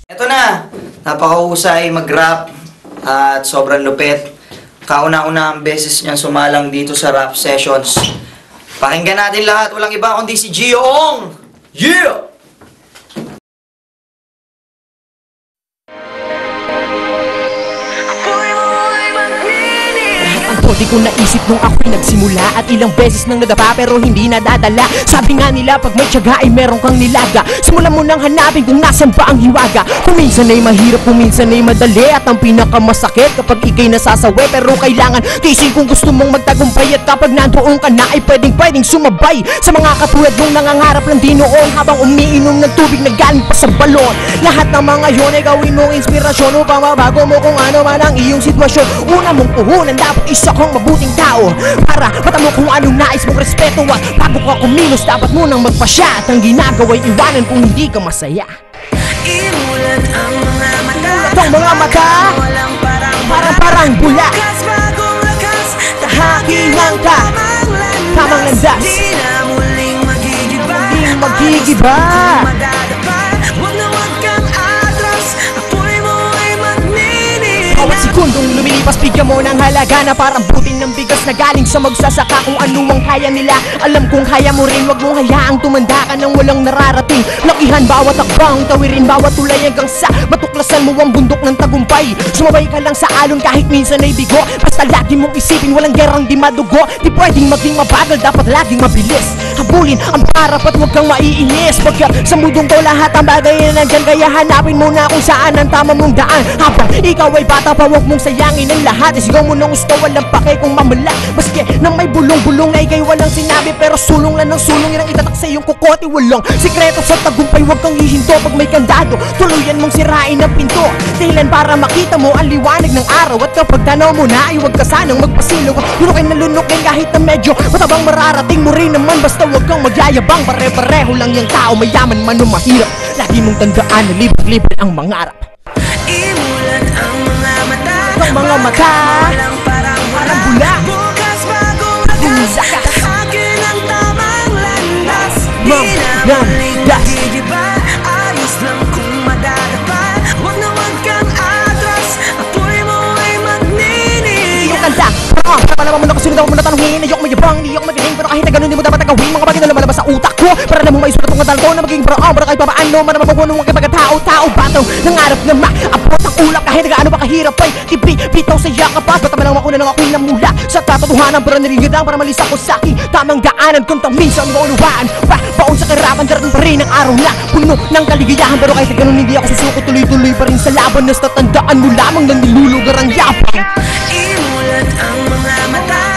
Eto na, napakahusay mag-rap at sobrang lupit. Kauna-una ang beses niyang sumalang dito sa rap sessions. Pakinggan natin lahat, walang iba kundi si Gio Ong! Yeah! Di ko naisip nung ako'y nagsimula at ilang beses nang nadapa pero hindi nadadala. Sabi nga nila pag may tiyaga ay meron kang nilaga. Simulan mo nang hanapin kung nasan ba ang hiwaga. Kung minsan ay mahirap, kung minsan ay madali. At ang pinakamasakit kapag ikay nasasawi. Pero kailangan tiisin kung gusto mong magtagumpay. At kapag nandoon ka na ay pwedeng sumabay sa mga katulad mong nangangarap lang din noon. Habang umiinom ng tubig na galing pa sa balon. Lahat ng mga yun ay gawin mong inspirasyon upang mabago mo kung ano man ang iyong sitwasyon. Una mong puhunan dapat isa kang mabuting tao para matamo kung anong nais mong respeto. At bago ka kumilos dapat mo nang magpasya. At ang ginagawa'y iwanan kung hindi ka masaya. Imulat ang mga mata, ang mga mata, parang bula. Tahakingan ka, tamang landas, di na muling magigiba. muling magigiba. Huwag na huwag kang atras, apoy mo ay magniningay. Bawat sekundong lumilipas bigyan mo ng halaga na parang butin ng bigas na galing sa magsasaka. Kung ano ang kaya nila, alam kong kaya mo rin. Huwag mong hayaang tumanda ka nang walang nararating. Lakihan bawat akbang, tawirin bawat tulay hanggang sa matuklasan mo ang bundok ng tagumpay. Sumabay ka lang sa alon kahit minsan ay bigo. Basta lagi mong isipin walang gerang di madugo. Di pwedeng maging mabagal, dapat laging mabilis. Habulin ang pangarap at huwag kang maiinis. Pagka sa mundong to lahat ang bagay na nandyan, kaya hanapin mo na kung saan ang tama mong daan. Habang ikaw ay bata pa huwag mong sayangin ang lahat. Isigaw mo ng gusto, walang pake kung mamala. Maski nang may bulong-bulong na ikay walang sinabi, pero sulong lang ng sulong yun ang itatak sa iyong kukote. Walang sikreto sa tagumpay, huwag kang hihinto. Pag may kandado, tuluyan mong sirain ang pinto. Dahilan para makita mo ang liwanag ng araw. At kapag tanaw mo na ay huwag ka sanang magpasilog. Lunukin na lunukin kahit na medyo matabang, mararating mo rin naman. Basta huwag kang magyayabang, pare-pareho lang yung tao, mayaman man o mahirap. Lagi mong tandaan na libre-libre ang mangarap. Imulat ang mga mata, ang mga mata, parang bula. Bukas bagong lakas, tahakin ang tamang landas. Di na muling magigiba, ayos lang kung madadapa. Huwag na huwag kang atras, apoy mo ay magniningay. Yung kanta, napalaman mo na kasunod ako mo na tanongin. Ayok mayabang, di ako magaling, pero kahit na ganun di mo dapat nagawin mga bagay na lumalabas sa utak ko. Para na mo maisulat ang kandal ko na maging parang para kahit papaano man naman magpuno ang kapag-tao. Tao batang nangarap na maabot ang ulap kahit na gaano pa kahirap ay bitaw sa yakapas. Ba't naman lang mauna nang ako'y namula sa katotohanan, pero narinig para malisa ko sa aking tamang daanan. Kung minsan maunawaan baon sa karapan, darating pa rin ang araw na puno ng kaligayahan. Pero kahit na ganun hindi ako susuko, tuloy-tuloy pa rin sa laban. Nas tatandaan mo lamang na nilulugar ang yapang. Imulat ang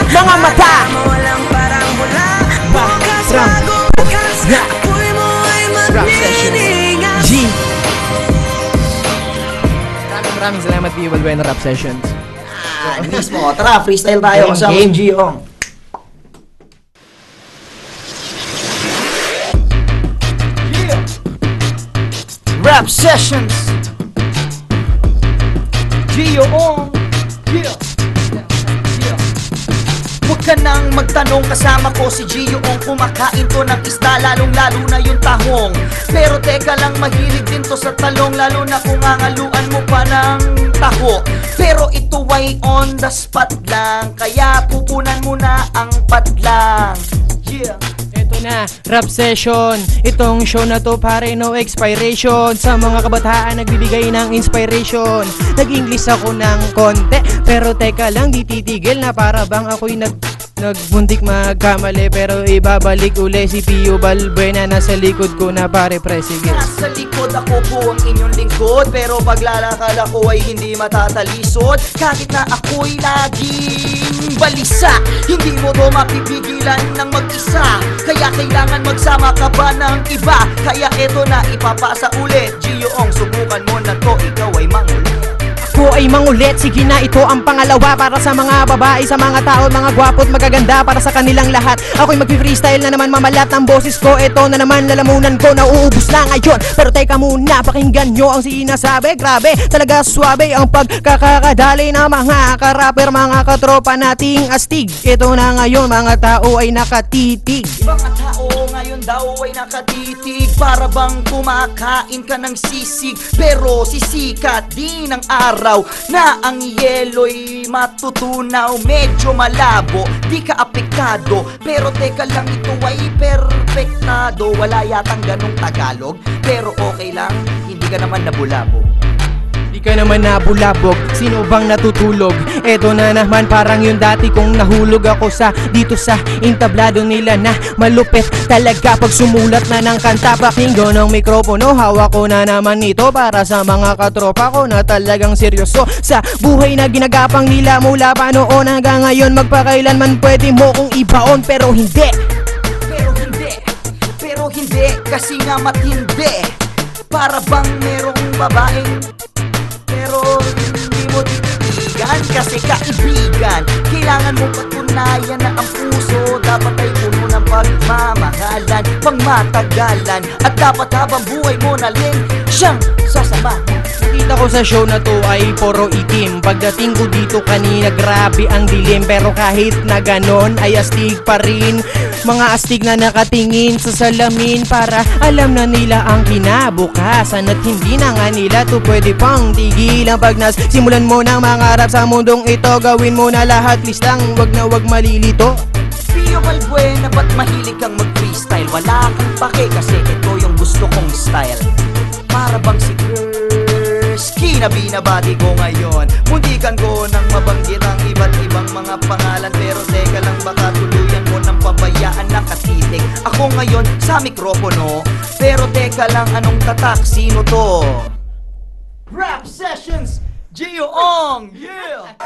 mga mata, walang parang bula. Bukas bagong lakas, apoy mo ay magniningay. G. Maraming salamat people by Rap Sessions. Mismo, tara, freestyle tayo kasama si Gio Ong. Rap Sessions, Gio Ong. Huwag ka nang magtanong, kasama ko si Gio Ong. Kumakain to ng isda, lalong lalo na yung tahong. Pero teka lang, mahilig din to sa talong, lalo na kung angaluan mo pa ng taho. Pero ito ay on the spot lang, kaya pupunan mo na ang padlang. Yeah. Ito na, Rap Session. Itong show na to pare no expiration. Sa mga kabataan nagbibigay ng inspiration. Nag-English ako ng konti, pero teka lang di titigil na para bang ako'y nagbuntik magkamali. Pero ibabalik uli si Pio Balbuena, nasa likod ko na pare presigil. Nasa likod ako po ang inyong lingkod, pero paglalakad ako ay hindi matatalisod. Kahit na ako'y laging balisa, hindi mo to mapipigilan ng mag-isa. Kaya kailangan magsama ka ba ng iba? Kaya eto na ipapasa ulit, Gio Ong, subukan mo na to, ikaw ay mangulit. ko ay mangulit. Sige na, ito ang pangalawa para sa mga babae, sa mga tao, mga gwapo at magaganda, para sa kanilang lahat. Ako'y mag-freestyle na naman, mamalat ang boses ko. Ito na naman, lalamunan ko, nauubos na ngayon. Pero teka muna, pakinggan nyo ang sinasabi. Grabe, talaga swabe ang pagkakadali ng mga karapper, mga katropa nating astig. Ito na ngayon, mga tao ay nakatitig. Mga tao ngayon daw ay nakatitig, para bang kumakain ka ng sisig. Pero sisikat din ang araw na ang yelo'y matutunaw. Medyo malabo, di ka apektado, pero teka lang, ito ay perfectado. Wala yatang ganong Tagalog, pero okay lang, hindi ka naman nabulabo. Di ka naman nabulabog, sino bang natutulog? Eto na naman, parang yung dati kong nahulog ako sa dito sa entablado nila na malupit talaga pag sumulat na ng kanta. Pakinggan ng mikropono, hawak ko na naman ito para sa mga katropa ko na talagang seryoso sa buhay na ginagapang nila mula pa noon hanggang ngayon. Magpakailanman pwede mo kong ibaon, pero hindi. Pero hindi, kasi nga matindi. Para bang merong babaeng pero hindi mo titigan, kasi kaibigan. Kailangan mo patunayan na ang puso dapat ay puno ng pagmamahalan, pangmatagalan, at dapat habang buhay mo na rin siyang sasama. Nakita ko sa show na to ay puro itim. Pagdating ko dito kanina, grabe ang dilim. Pero kahit na ganon ay astig pa rin. Mga astig na nakatingin sa salamin, para alam na nila ang kinabukasan. At hindi na nga nila to pwede pang tigilan. Pag simulan mo ng mangarap sa mundong ito, gawin mo na lahat, listang wag na wag malilito. Pio Balbuena, ba't mahilig kang mag-freestyle? Wala kang pake, kasi ito yung gusto kong style. Para bang si Kurski na binabati ko ngayon. Muntikan ko nang mabanggit ang iba't ibang mga pangalan, pero teka lang, baka tuluyan mo ng pabayaan nakatitig ako ngayon sa mikropono. Pero teka lang, anong tatak? Sino to? Rap Sessions, Gio Ong! Yeah!